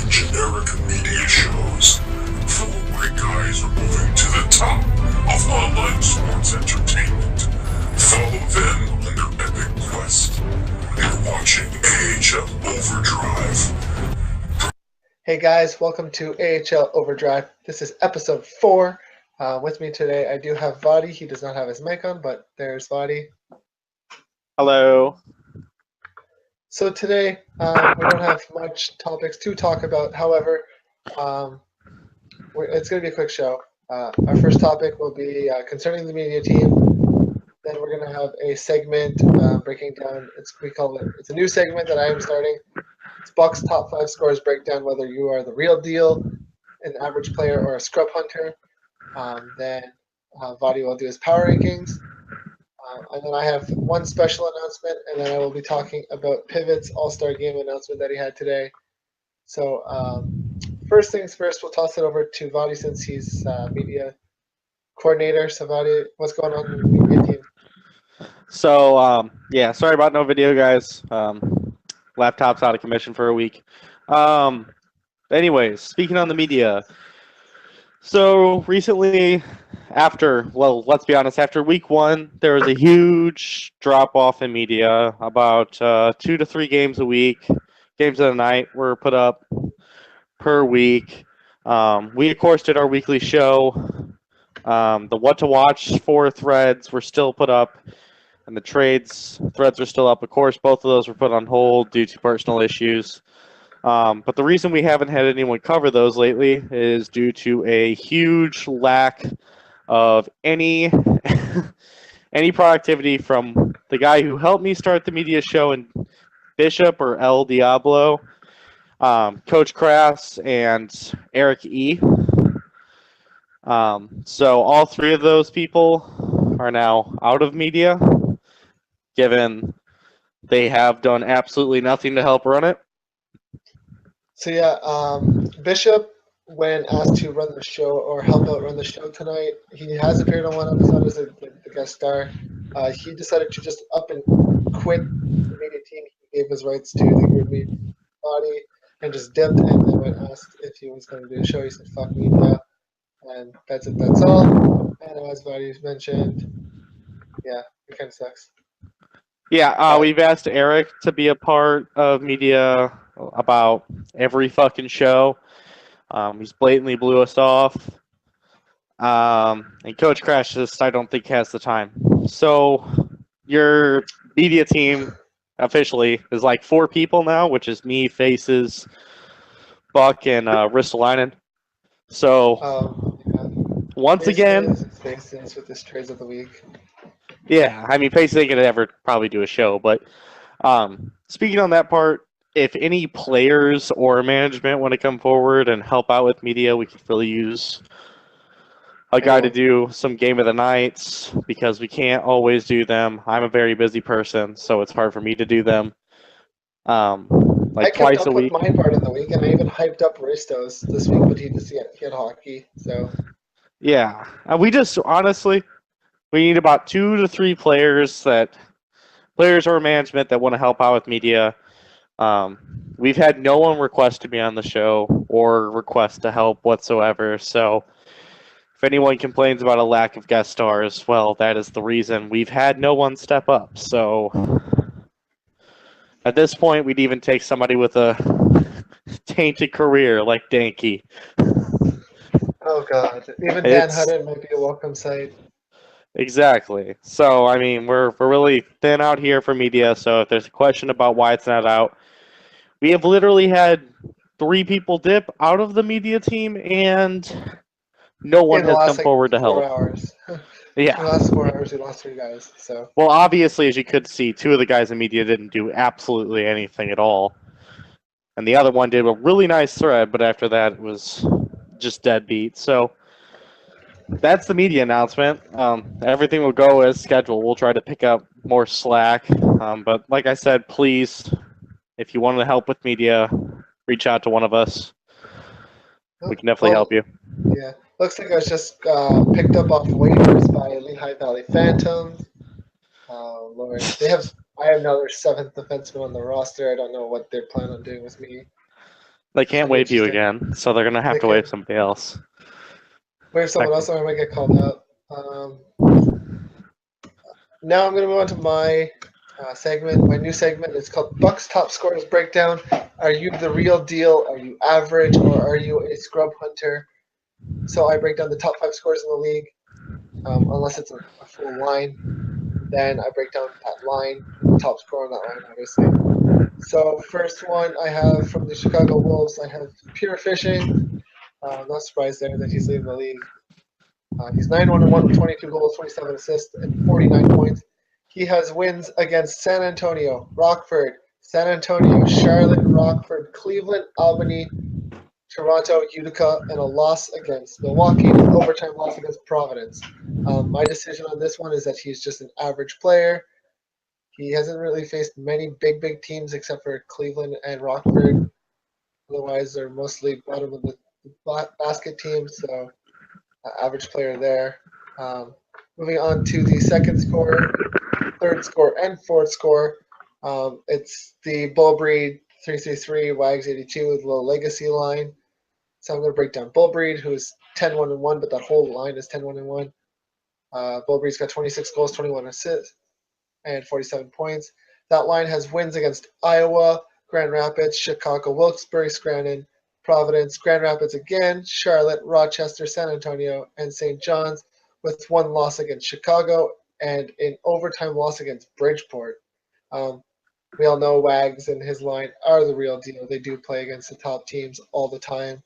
generic media shows. Four white guys are moving to the top of online sports entertainment. Follow them on their epic quest. You're watching AHL Overdrive. Hey guys, welcome to AHL Overdrive. This is episode 4. With me today, I do have Vadi. He does not have his mic on, but there's Vadi. Hello. So today, we don't have much topics to talk about. However, it's going to be a quick show. Our first topic will be concerning the media team. Then we're going to have a segment breaking down. It's a new segment that I am starting. It's Bucks top 5 scores breakdown, whether you are the real deal, an average player, or a scrub hunter. Then Vadi will do his power rankings. And then I have one special announcement, and then I will be talking about Pivot's All-Star Game announcement that he had today. So first things first, we'll toss it over to Vadi since he's media coordinator. So Vadi, what's going on in the media team? So, sorry about no video, guys. Laptop's out of commission for a week. Anyways, speaking on the media. So, recently, let's be honest, after week 1, there was a huge drop-off in media. About 2 to 3 games a week. Games of the night were put up per week. We, of course, did our weekly show. The what to watch for threads were still put up. And the trades threads are still up. Of course, both of those were put on hold due to personal issues. But the reason we haven't had anyone cover those lately is due to a huge lack of any productivity from the guy who helped me start the media show in Bishop or El Diablo, Coach Crass, and Eric E. So all 3 of those people are now out of media, given they have done absolutely nothing to help run it. So yeah, Bishop, when asked to run the show or help out run the show tonight, he has appeared on one episode as the guest star. He decided to just up and quit the media team. He gave his rights to the group media body and just dipped. And then when asked if he was going to do a show, he said, "Fuck media," and that's it. That's all. And as Vadi's mentioned, yeah, it kind of sucks. Yeah, we've asked Eric to be a part of media about every fucking show. He's blatantly blew us off. And Coach Crash just, I don't think, has the time. So your media team officially is like 4 people now, which is me, Faces, Buck, and Ristolainen. So once again, Faces with his trades of the week. Yeah, I mean, Faces ain't gonna ever probably do a show, but speaking on that part, if any players or management want to come forward and help out with media, we could really use a guy to do some game of the nights because we can't always do them. I'm a very busy person, so it's hard for me to do them. Like twice a week. I kept up with my part of the week, and I even hyped up Ristos this week, but he had hockey, so. Yeah, we just honestly, we need about 2 to 3 players or management that want to help out with media. We've had no one request to be on the show or request to help whatsoever. So if anyone complains about a lack of guest stars, well, that is the reason. We've had no one step up. So at this point, we'd even take somebody with a tainted career like Danke. Oh, God. Even Dan Hudden might be a welcome sight. Exactly. So, I mean, we're really thin out here for media, so if there's a question about why it's not out, we have literally had 3 people dip out of the media team, and no one has come forward to help. 4 hours. Yeah. In the last 4 hours, we lost 3 guys. So. Well, obviously, as you could see, 2 of the guys in media didn't do absolutely anything at all. And the other one did a really nice thread, but after that, it was just deadbeat. So that's the media announcement. Everything will go as scheduled. We'll try to pick up more slack. But like I said, please, if you want to help with media, reach out to one of us. We can definitely help you. Yeah. Looks like I was just picked up off waivers by Lehigh Valley Phantoms. Lord. I have now their 7th defenseman on the roster. I don't know what they're planning on doing with me. They can't waive you again, so they're gonna have to waive somebody else. Waive someone else, or I might get called out. Now I'm going to move on to my segment. My new segment is called Bucks Top Scorers Breakdown. Are you the real deal? Are you average? Or are you a scrub hunter? So I break down the top 5 scorers in the league, unless it's a full line. Then I break down that line, the top scorer on that line, obviously. So first one I have from the Chicago Wolves, I have Pure Fishing. Not surprised there that he's leading the league. He's 9-1-1 with 22 goals, 27 assists, and 49 points. He has wins against San Antonio, Rockford, San Antonio, Charlotte, Rockford, Cleveland, Albany, Toronto, Utica, and a loss against Milwaukee, an overtime loss against Providence. My decision on this one is that he's just an average player. He hasn't really faced many big teams except for Cleveland and Rockford. Otherwise, they're mostly bottom of the basket teams, so average player there. Moving on to the second score, third score, and fourth score. It's the Bull Breed 333 Wags 82 with a little legacy line. So I'm going to break down Bull Breed, who is 10-1-1, but that whole line is 10-1-1. Bull Breed's got 26 goals, 21 assists, and 47 points. That line has wins against Iowa, Grand Rapids, Chicago, Wilkes-Barre, Scranton, Providence, Grand Rapids again, Charlotte, Rochester, San Antonio, and St. John's, with one loss against Chicago and an overtime loss against Bridgeport. We all know Wags and his line are the real deal. They do play against the top teams all the time.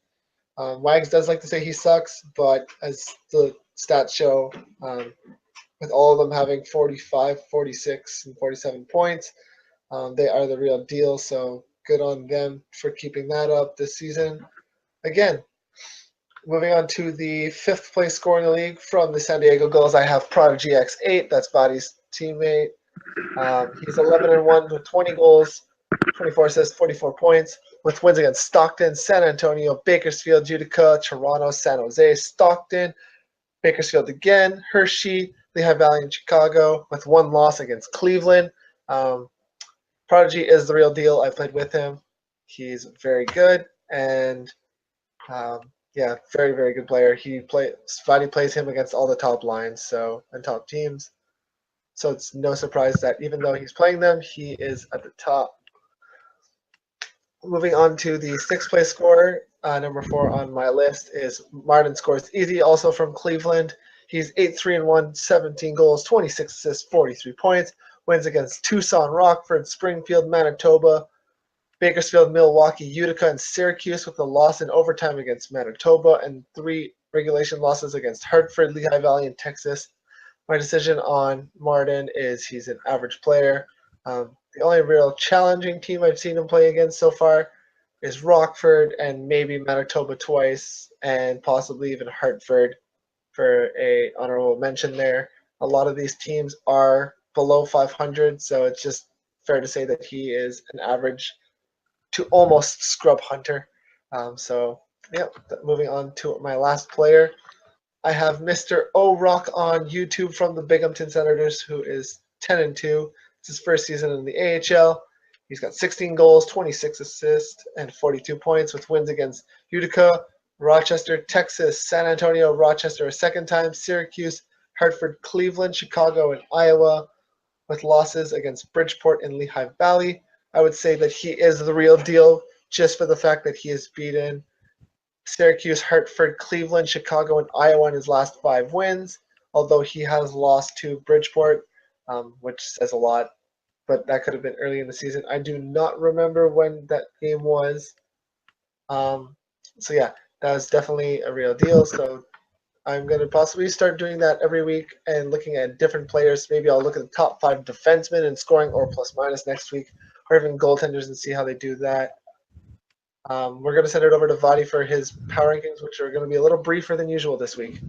Wags does like to say he sucks, but as the stats show, with all of them having 45, 46, and 47 points, they are the real deal. So good on them for keeping that up this season. Again, moving on to the fifth place scorer in the league from the San Diego Gulls, I have Prodigy X8. That's Body's teammate. He's 11-1 with 20 goals, 24 assists, 44 points, with wins against Stockton, San Antonio, Bakersfield, Utica, Toronto, San Jose, Stockton, Bakersfield again, Hershey, Lehigh Valley, and Chicago, with one loss against Cleveland. Prodigy is the real deal. I played with him. He's very good, and very good player. Spotty plays him against all the top lines, and top teams. So it's no surprise that even though he's playing them, he is at the top. Moving on to the sixth place scorer, number 4 on my list is Martin Scores Easy, also from Cleveland. He's 8-3-1, 17 goals, 26 assists, 43 points. Wins against Tucson, Rockford, Springfield, Manitoba, Bakersfield, Milwaukee, Utica, and Syracuse, with a loss in overtime against Manitoba and 3 regulation losses against Hartford, Lehigh Valley, and Texas. My decision on Martin is he's an average player. The only real challenging team I've seen him play against so far is Rockford and maybe Manitoba twice, and possibly even Hartford for a honorable mention there. A lot of these teams are below 500, so it's just fair to say that he is an average to almost scrub hunter. Moving on to my last player. I have Mr. O-Rock on YouTube from the Binghamton Senators, who is 10-2. It's his first season in the AHL. He's got 16 goals, 26 assists, and 42 points, with wins against Utica, Rochester, Texas, San Antonio, Rochester a second time, Syracuse, Hartford, Cleveland, Chicago, and Iowa, with losses against Bridgeport and Lehigh Valley. I would say that he is the real deal just for the fact that he has beaten Syracuse, Hartford, Cleveland, Chicago, and Iowa in his last 5 wins, although he has lost to Bridgeport, which says a lot, but that could have been early in the season. I do not remember when that game was. That was definitely a real deal. So I'm going to possibly start doing that every week and looking at different players. Maybe I'll look at the top 5 defensemen and scoring or plus minus next week, or even goaltenders and see how they do that. We're going to send it over to Vadi for his power rankings, which are going to be a little briefer than usual this week.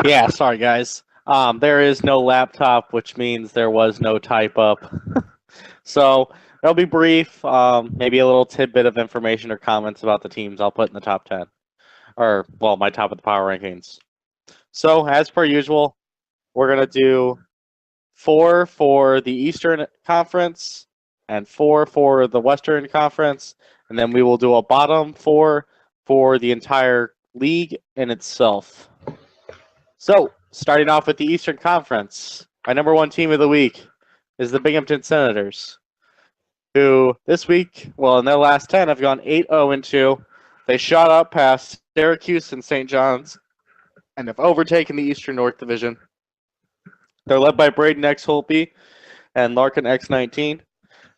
Yeah, sorry guys. There is no laptop, which means there was no type up. So it'll be brief, maybe a little tidbit of information or comments about the teams I'll put in the top 10. My top of the power rankings. So as per usual, we're going to do 4 for the Eastern Conference and 4 for the Western Conference, and then we will do a bottom four for the entire league in itself. So, starting off with the Eastern Conference, my number one team of the week is the Binghamton Senators, who this week, well, in their last 10, have gone 8-0-2. They shot up past Syracuse and St. John's and have overtaken the Eastern North Division. They're led by Braden X. Holtby and Larkin X19,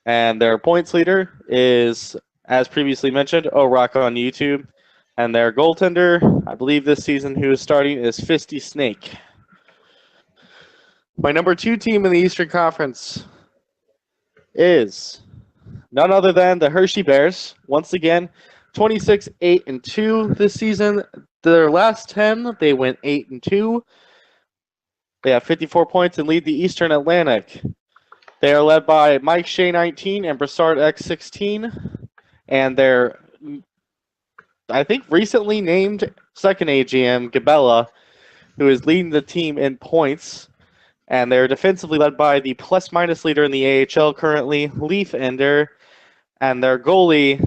and their points leader is, as previously mentioned, O-Rock on YouTube, and their goaltender, I believe this season who is starting, is Fisty Snake. My number two team in the Eastern Conference is none other than the Hershey Bears. Once again, 26-8-2 this season. Their last 10, they went 8-2. They have 54 points and lead the Eastern Atlantic. They are led by Mike Shea 19 and Brassard X 16, and their, I think, recently named second AGM, Gabella, who is leading the team in points. And they're defensively led by the plus-minus leader in the AHL currently, Leaf Ender, and their goalie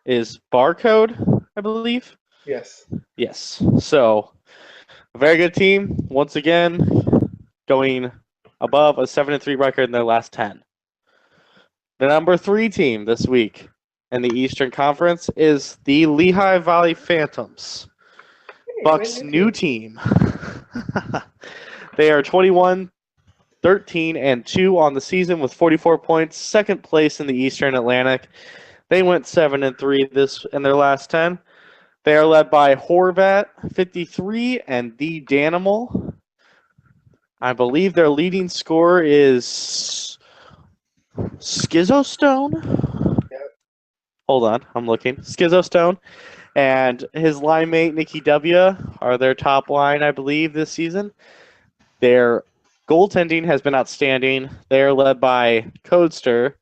is Barcode, I believe. Yes. Yes. So, a very good team. Once again, going above a 7-3 record in their last 10. The number three team this week in the Eastern Conference is the Lehigh Valley Phantoms, Buck's new team. They are 21-13-2 on the season with 44 points, second place in the Eastern Atlantic. They went 7-3 this in their last 10. They are led by Horvat 53 and the Danimal. I believe their leading scorer is Schizostone. Yep. Hold on, I'm looking. Schizostone and his line mate Nikki W are their top line, I believe, this season. Their goaltending has been outstanding. They are led by Codester,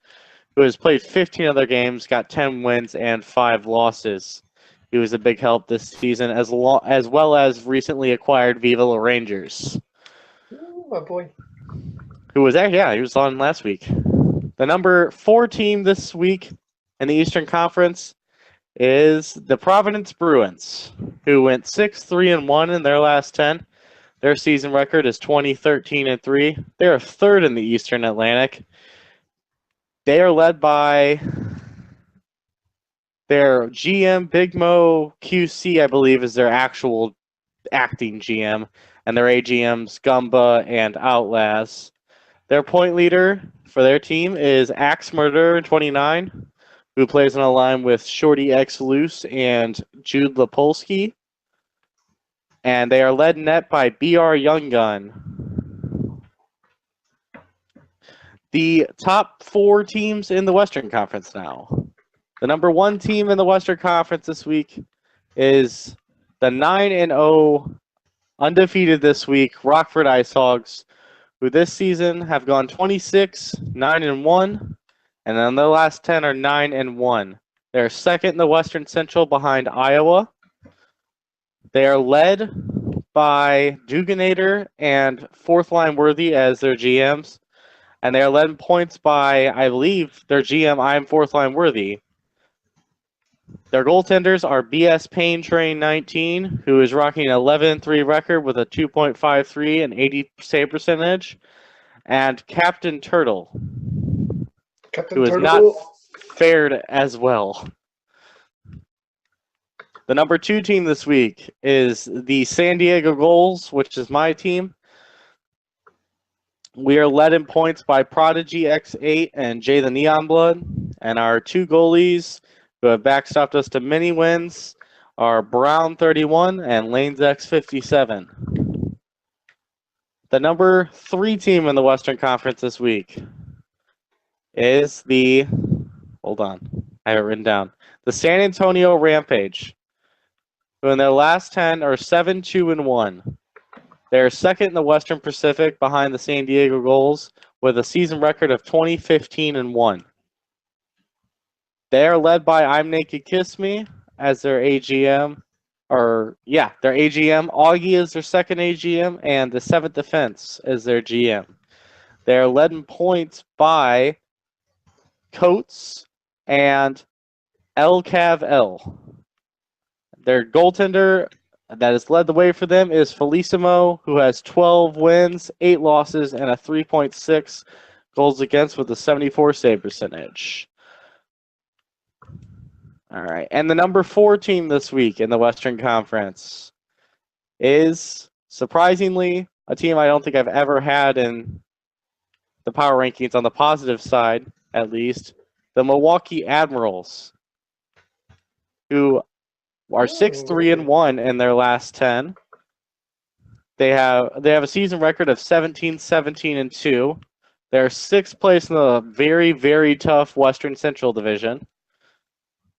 who has played 15 other games, got 10 wins and 5 losses. He was a big help this season, as well as recently acquired Viva La Rangers. Ooh, my boy. Who was there? Yeah, he was on last week. The number 4 team this week in the Eastern Conference is the Providence Bruins, who went 6-3-1 in their last 10. Their season record is 20-13-3. They are third in the Eastern Atlantic. They are led by their GM, Big Mo QC, I believe, is their actual acting GM, and their AGMs, Gumba and Outlast. Their point leader for their team is Axe Murder 29, who plays on a line with Shorty X Loose and Jude Lapolsky. And they are led net by BR Young Gun. The top 4 teams in the Western Conference now. The number 1 team in the Western Conference this week is the 9-0 undefeated this week Rockford Ice Hogs, who this season have gone 26-9-1, and on their last 10 are 9-1. They're second in the Western Central behind Iowa. They are led by Duganator and Fourth Line Worthy as their GMs, and they are led in points by, I believe, their GM, I'm Fourth Line Worthy. Their goaltenders are BS Pain Train 19, who is rocking an 11-3 record with a 2.53 and 80 save percentage, and Captain Turtle, who has not fared as well. The number 2 team this week is the San Diego Gulls, which is my team. We are led in points by Prodigy X8 and Jay the Neon Blood, and our 2 goalies who have backstopped us to many wins are Brown 31 and Lanes X 57. The number 3 team in the Western Conference this week is the, hold on, I have it written down, the San Antonio Rampage, who in their last 10 are 7-2-1. They're second in the Western Pacific behind the San Diego Gulls with a season record of 20-15-1. They are led by I'm Naked Kiss Me as their AGM. Their AGM. Augie is their second AGM, and the 7th Defense is their GM. They are led in points by Coates and El Cav L. Their goaltender that has led the way for them is Felicimo, who has 12 wins, 8 losses, and a 3.6 goals against with a 74 save percentage. All right. And the number 4 team this week in the Western Conference is, surprisingly, a team I don't think I've ever had in the power rankings on the positive side, at least, the Milwaukee Admirals, who are 6-3-1 in their last 10. They have a season record of 17-17-2. They're 6th place in the very, very tough Western Central Division.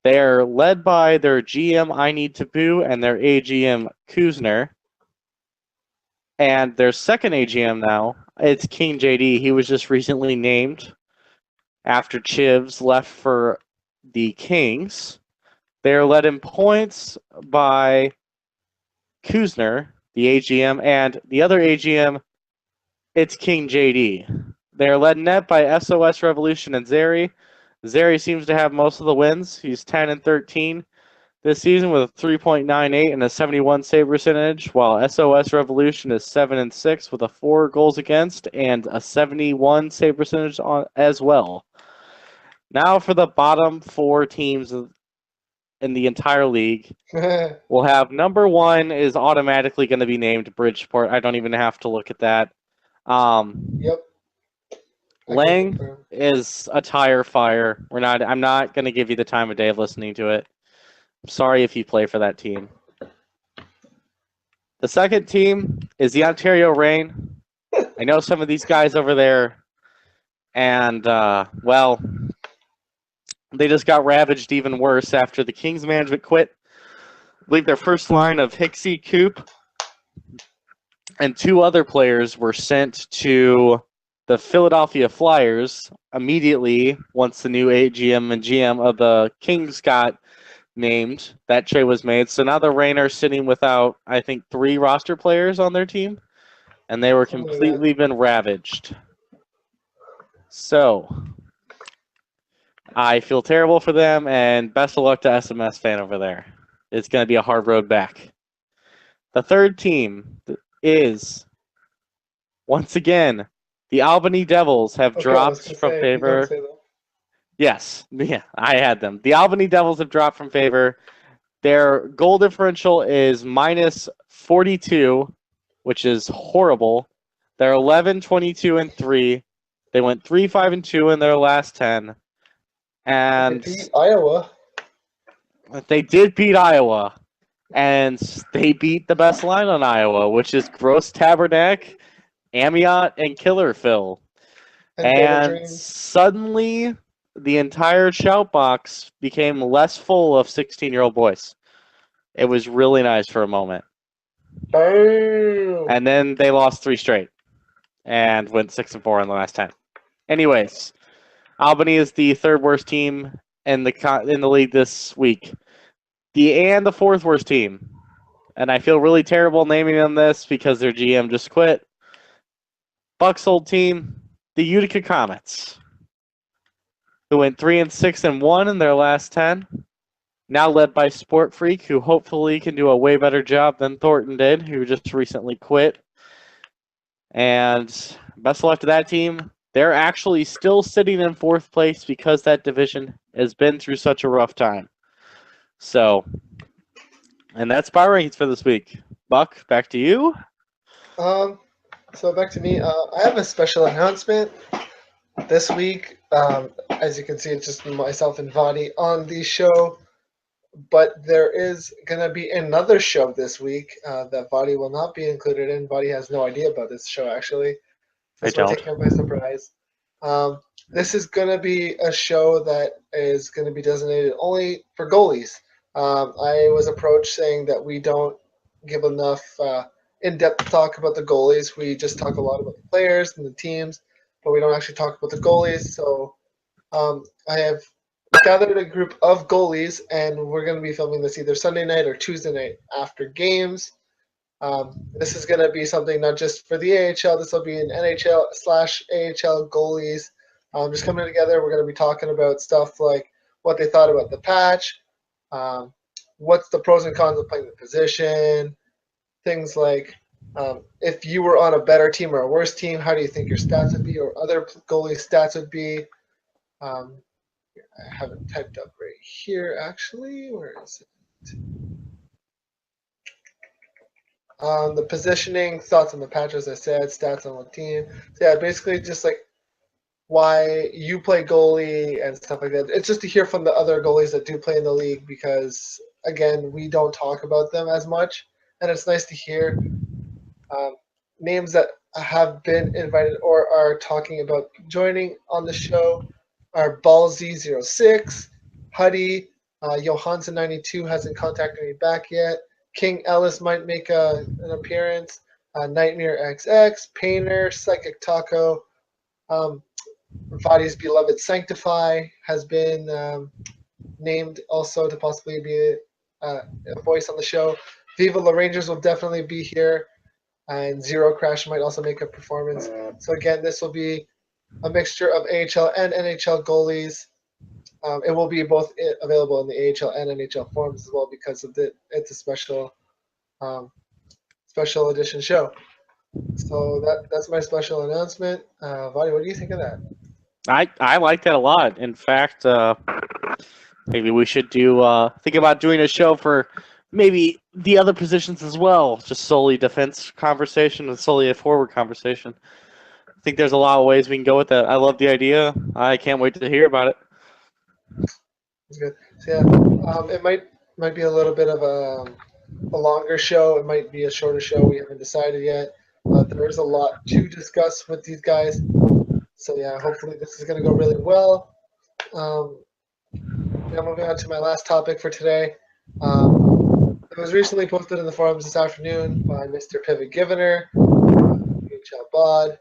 They are led by their GM I Need to Boo and their AGM Kuzner. And their second AGM now, it's King JD. He was just recently named after Chivs left for the Kings. They are led in points by Kuzner, the AGM, and the other AGM, it's King JD. They are led in net by SOS Revolution and Zeri. Zeri seems to have most of the wins. He's 10-13 this season with a 3.98 and a 71 save percentage, while SOS Revolution is 7-6 with a 4 goals against and a 71 save percentage as well. Now for the bottom 4 teams in the entire league. We'll have number 1 is automatically going to be named Bridgeport. I don't even have to look at that. Yep. Lang is a tire fire. I'm not going to give you the time of day of listening to it. I'm sorry if you play for that team. The second team is the Ontario Reign. I know some of these guys over there, and well, they just got ravaged even worse after the Kings management quit. I believe their first line of Hicksey, Coop, and 2 other players were sent to the Philadelphia Flyers immediately once the new AGM and GM of the Kings got named. That trade was made. So now the Reign are sitting without, I think, 3 roster players on their team, and they were completely been ravaged. So I feel terrible for them, and best of luck to SMS fan over there. It's going to be a hard road back. The third team is, once again, the Albany Devils have dropped from favor. Yes, yeah, I had them. The Albany Devils have dropped from favor. Their goal differential is -42, which is horrible. They're 11-22-3. They went 3-5-2 in their last 10. And they beat Iowa. They did beat Iowa. And they beat the best line on Iowa, which is Gross Tabernac, Amiot, and Killer Phil. And suddenly, the entire shout box became less full of 16-year-old boys. It was really nice for a moment. Boom. And then they lost 3 straight and went 6-4 in the last 10. Anyways, Albany is the 3rd worst team in the league this week. The 4th worst team, and I feel really terrible naming them this because their GM just quit. Buck's old team, the Utica Comets, who went 3-6-1 in their last 10. Now led by Sport Freak, who hopefully can do a way better job than Thornton did, who just recently quit. And best of luck to that team. They're actually still sitting in 4th place because that division has been through such a rough time. So, and that's power rankings for this week. Buck, back to you. So back to me. I have a special announcement this week. As you can see, it's just myself and Vadi on the show. But there is going to be another show this week that Vadi will not be included in. Vadi has no idea about this show, actually. This might take him by surprise. This is going to be a show that is going to be designated only for goalies. I was approached saying that we don't give enough in-depth talk about the goalies. We just talk a lot about the players and the teams, but we don't actually talk about the goalies. So I have gathered a group of goalies, and we're going to be filming this either Sunday night or Tuesday night after games. This is going to be something not just for the AHL. This will be an NHL/AHL goalies just coming together. We're going to be talking about stuff like what they thought about the patch, what's the pros and cons of playing the position, things like if you were on a better team or a worse team, how do you think your stats would be, or other goalie stats would be. Um, I have it typed up right here, actually. Where is it? The positioning, thoughts on the patch, as I said, stats on what team. So yeah, basically just like why you play goalie and stuff like that. It's just to hear from the other goalies that do play in the league because, again, we don't talk about them as much. And it's nice to hear names that have been invited or are talking about joining on the show are Ballsy06, Huddy, Johansson92 hasn't contacted me back yet. King Ellis might make an appearance. Nightmare XX, Painter, Psychic Taco, Vadi's beloved Sanctify has been named also to possibly be a voice on the show. Viva La Rangers will definitely be here, and Zero Crash might also make a performance. So again, this will be a mixture of AHL and NHL goalies. It will be both available in the AHL and NHL forms as well because of it's a special special edition show. So that's my special announcement. Vadi, what do you think of that? I like that a lot. In fact, maybe we should think about doing a show for maybe the other positions as well, just solely defense conversation and solely a forward conversation. I think there's a lot of ways we can go with that. I love the idea. I can't wait to hear about it. That's good. So yeah, it might be a little bit of a longer show. It might be a shorter show. We haven't decided yet. There is a lot to discuss with these guys. So yeah, hopefully this is going to go really well. Now moving on to my last topic for today. It was recently posted in the forums this afternoon by Mr. Pivot Givener, HL Bod.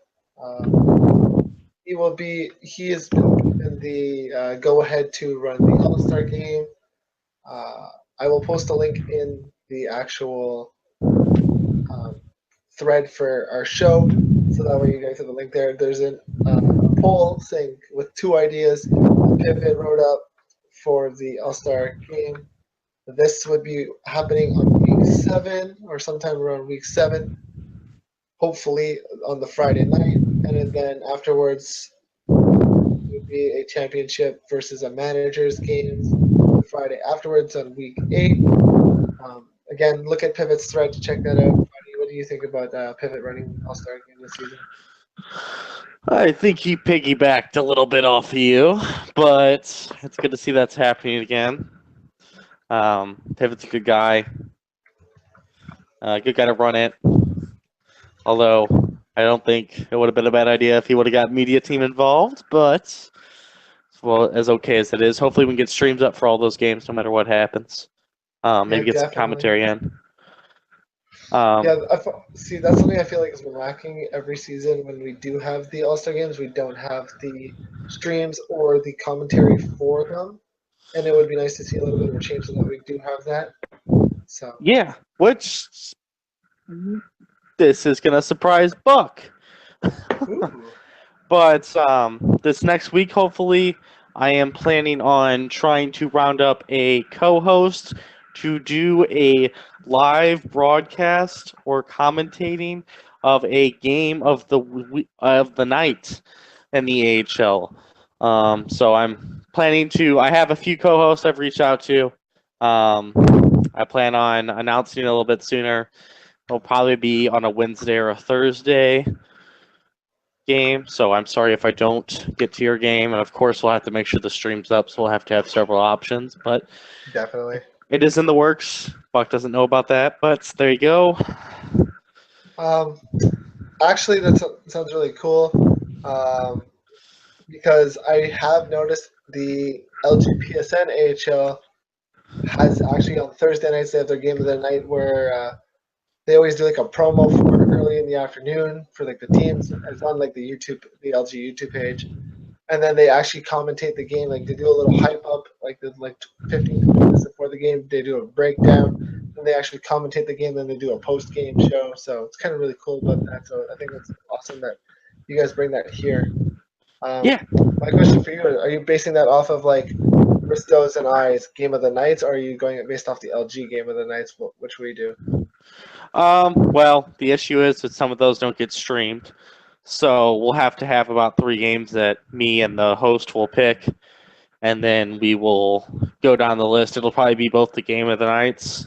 He has been given the go-ahead to run the All-Star game. I will post a link in the actual thread for our show, so that way you guys have the link there. There's a poll saying with 2 ideas Pivot wrote up for the All-Star game. This would be happening on week 7 or sometime around week 7, hopefully on the Friday night, and then afterwards it would be a championship versus a manager's game the Friday afterwards on week 8. Again, look at Pivot's thread to check that out. What do you think about Pivot running All-Star game this season? I think he piggybacked a little bit off of you, but it's good to see that's happening again. Pivot's a good guy. Good guy to run it. Although I don't think it would have been a bad idea if he would have got media team involved, but well, as okay as it is, hopefully we can get streams up for all those games no matter what happens. Maybe get some commentary in. See, that's something I feel like has been lacking every season when we do have the All-Star games. We don't have the streams or the commentary for them, and it would be nice to see a little bit of a change so that we do have that. So yeah, which this is gonna surprise Buck. But this next week, hopefully, I am planning on trying to round up a co-host to do a live broadcast or commentating of a game of the night in the AHL. So I'm planning to. I have a few co-hosts I've reached out to. I plan on announcing a little bit sooner. It'll probably be on a Wednesday or a Thursday game. So I'm sorry if I don't get to your game, and of course we'll have to make sure the stream's up. So we'll have to have several options, but definitely. It is in the works. Buck doesn't know about that, but there you go. Actually, that sounds really cool because I have noticed the LGPSN AHL has actually on Thursday nights they have their game of the night where they always do like a promo for early in the afternoon for like the teams. It's on like the LG YouTube page. And then they actually commentate the game. Like they do a little hype up, like 15 minutes before the game. They do a breakdown, and they actually commentate the game. Then they do a post-game show. So it's kind of really cool about that. So I think it's awesome that you guys bring that here. Yeah. My question for you: are you basing that off of like Bristows and I's game of the nights, or are you going based off the LG game of the nights? Which we do? Well, the issue is that some of those don't get streamed, so we'll have to have about 3 games that me and the host will pick, and then we will go down the list. It'll probably be both the game of the nights.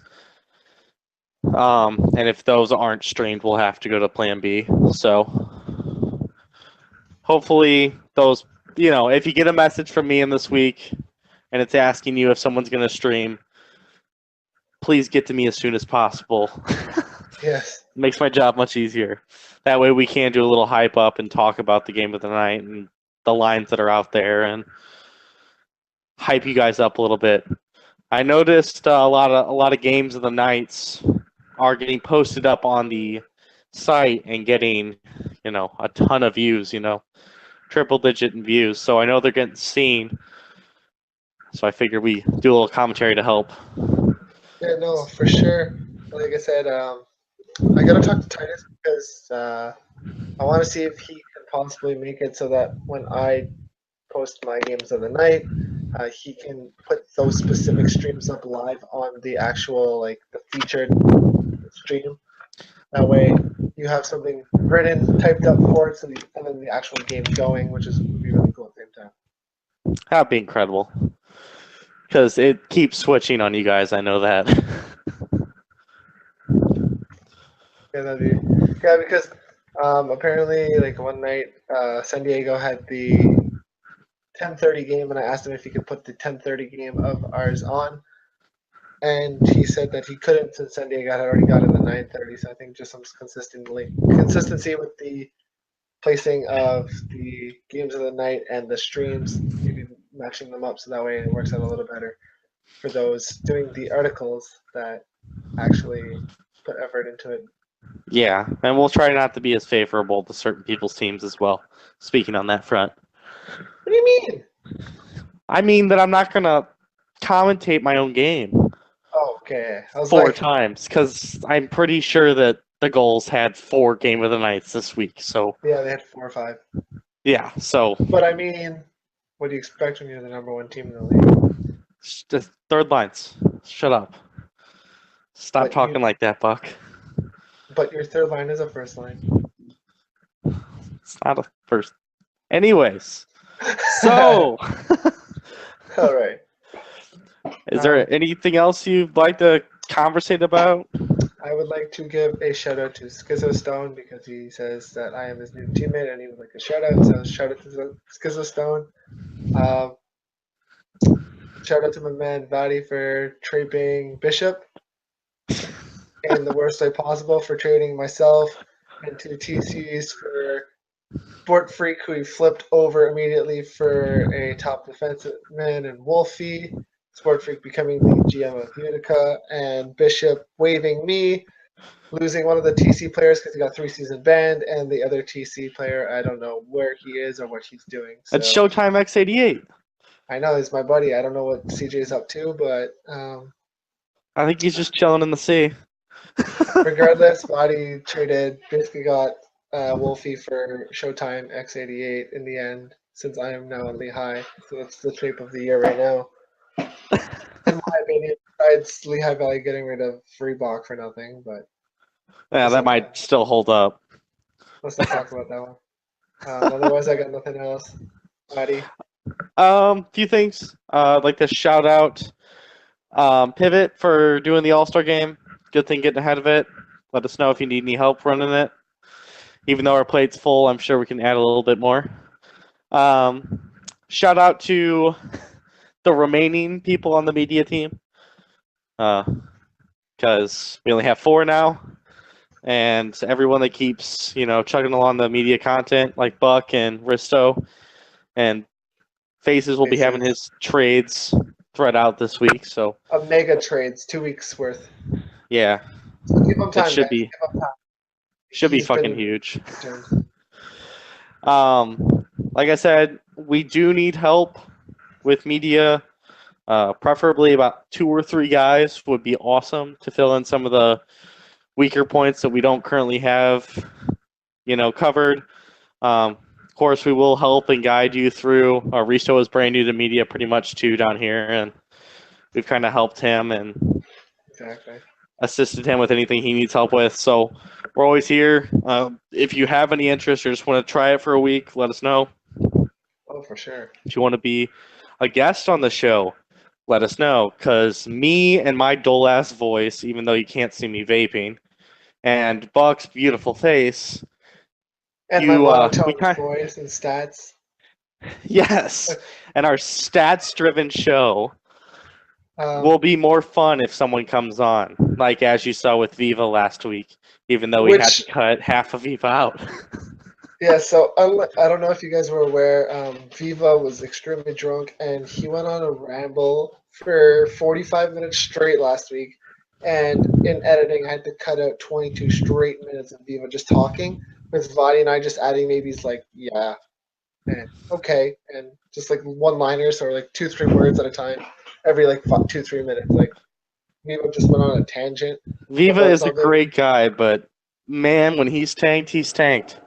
And if those aren't streamed, we'll have to go to Plan B. So hopefully those, if you get a message from me in this week and it's asking you if someone's going to stream, please get to me as soon as possible. Yes. Makes my job much easier. That way we can do a little hype up and talk about the game of the night and the lines that are out there and hype you guys up a little bit. I noticed a lot of games of the nights are getting posted up on the site and getting, a ton of views, triple digit in views. So I know they're getting seen. So I figure we do a little commentary to help. Yeah, no, for sure. Like I said, I gotta talk to Titus because I want to see if he can possibly make it so that when I post my games of the night, he can put those specific streams up live on the actual the featured stream. That way, you have something written, typed up for it, and then the actual game going, which would be really cool at the same time. That'd be incredible. Because it keeps switching on you guys. I know that. Yeah, because apparently, one night, San Diego had the 10:30 game, and I asked him if he could put the 10:30 game of ours on, and he said that he couldn't since San Diego had already got in the 9:30. So I think just some consistency with the placing of the games of the night and the streams, maybe matching them up so that way it works out a little better for those doing the articles that actually put effort into it. Yeah, and we'll try not to be as favorable to certain people's teams as well, speaking on that front. What do you mean? I mean that I'm not going to commentate my own game Oh, okay. I was 4 times, because I'm pretty sure that the Goals had 4 game of the nights this week. So yeah, they had 4 or 5. yeah, so. But I mean, what do you expect when you're the number 1 team in the league? Just third lines. Shut up. Stop But talking like that, Buck. But your third line is a first line. It's not a first. Anyways, so. All right. Is there anything else you'd like to conversate about? I would like to give a shout out to Schizo Stone because he says that I am his new teammate and he would like a shout out. So shout out to Schizo Stone. Shout out to my man Vadi for trading Bishop in the worst way possible, for trading myself and 2 TCs for Sport Freak, who he flipped over immediately for a top defenseman and Wolfie. Sport Freak becoming the GM of Utica, and Bishop waiving me, losing one of the TC players because he got 3-season banned, and the other TC player, I don't know where he is or what he's doing. So, It's Showtime X88. I know he's my buddy. I don't know what CJ's up to, but I think he's just chilling in the sea. regardless, Body basically got Wolfie for Showtime X88 in the end, since I am now in Lehigh. So that's the shape of the year right now. In my opinion, besides Lehigh Valley getting rid of Freebach for nothing, but Yeah, that might still hold up. let's not talk about that one. Otherwise, I got nothing else. Body. Few things. I'd like to shout out Pivot for doing the All-Star game. Good thing getting ahead of it. Let us know if you need any help running it. Even though our plate's full, I'm sure we can add a little bit more. Shout out to the remaining people on the media team. Because we only have 4 now. And everyone that keeps, chugging along the media content, like Buck and Risto. And Faces will be having his trades thread out this week. So A mega trades, 2 weeks worth. yeah. So give him time. It should guys. be. Give him time. Should be He's fucking been huge. concerned. Like I said, we do need help with media. Preferably about 2 or 3 guys would be awesome to fill in some of the weaker points that we don't currently have, covered. Of course, we will help and guide you through. Risto is brand new to media pretty much too down here, and we've kind of helped him and Exactly. assisted him with anything he needs help with. So we're always here. If you have any interest or just want to try it for a week, let us know. Oh, for sure. If you want to be a guest on the show, let us know. Because me and my dull ass voice, even though you can't see me vaping, and Buck's beautiful face, And my monotone voice and stats. Yes, and our stats-driven show will be more fun if someone comes on, like as you saw with Viva last week, even though we had to cut half of Viva out. Yeah, so I don't know if you guys were aware, Viva was extremely drunk, and he went on a ramble for 45 minutes straight last week. And in editing, I had to cut out 22 straight minutes of Viva just talking, with Vadi and I just adding maybe like, yeah, and okay, and just like one-liners or like 2-3 words at a time, every like 2-3 minutes. Like Viva just went on a tangent. Viva is a great guy, but man, when he's tanked, he's tanked.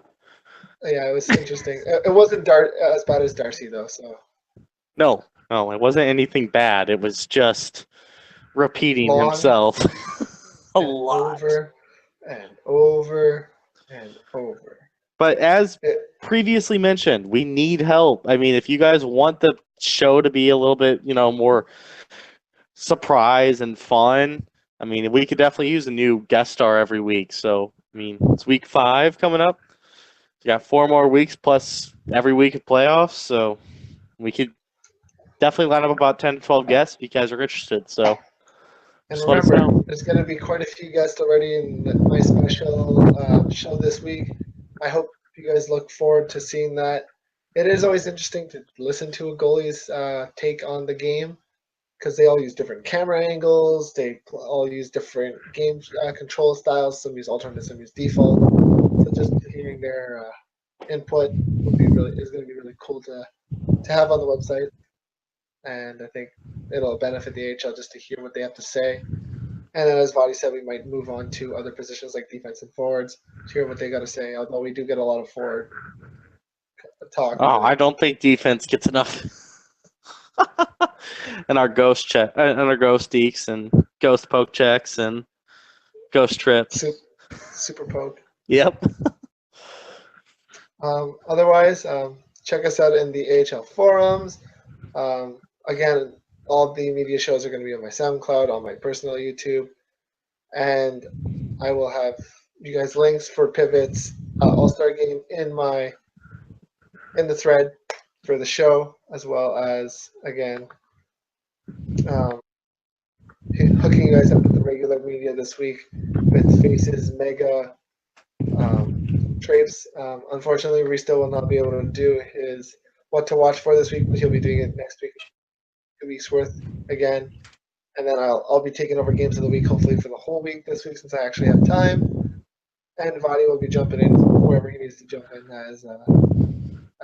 Yeah, it was interesting. It wasn't as bad as Darcy though, so. No, it wasn't anything bad. It was just repeating himself a lot. Over and over and over. But as previously mentioned, we need help. I mean, if you guys want the show to be a little bit, more surprise and fun, I mean, we could definitely use a new guest star every week. So, I mean, it's week 5 coming up. We got 4 more weeks plus every week of playoffs. So we could definitely line up about 10 to 12 guests if you guys are interested. So, and remember, there's going to be quite a few guests already in my special show this week. I hope you guys look forward to seeing that. It is always interesting to listen to a goalie's take on the game, because they all use different camera angles. They all use different game control styles. Some use alternate, some use default. So just hearing their input is going to be really cool to have on the website. And I think it'll benefit the AHL just to hear what they have to say. And then, as Vadi said, we might move on to other positions like defense and forwards to hear what they got to say. Although we do get a lot of forward talk. Oh, I don't think defense gets enough. And our ghost check, and our ghost deeks, and ghost poke checks, and ghost trips. Super poke. Yep. Otherwise, check us out in the AHL forums. Again, all the media shows are going to be on my SoundCloud, on my personal YouTube, and I will have you guys links for Pivot's All-Star Game in the thread for the show, as well as again hooking you guys up with the regular media this week with Faces Mega Trapes. Unfortunately, Risto will not be able to do his what to watch for this week, but he'll be doing it next week. 2 weeks worth again, and then I'll be taking over games of the week, hopefully for the whole week this week, since I actually have time. And Vadi will be jumping in wherever he needs to jump in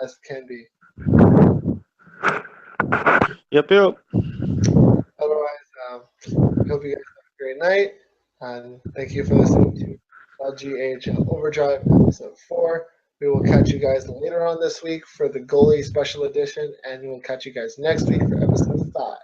as can be. Yep. Otherwise, I hope you guys have a great night, and thank you for listening to LGAHL Overdrive episode 4. We will catch you guys later on this week for the goalie special edition, and we will catch you guys next week for episode 5.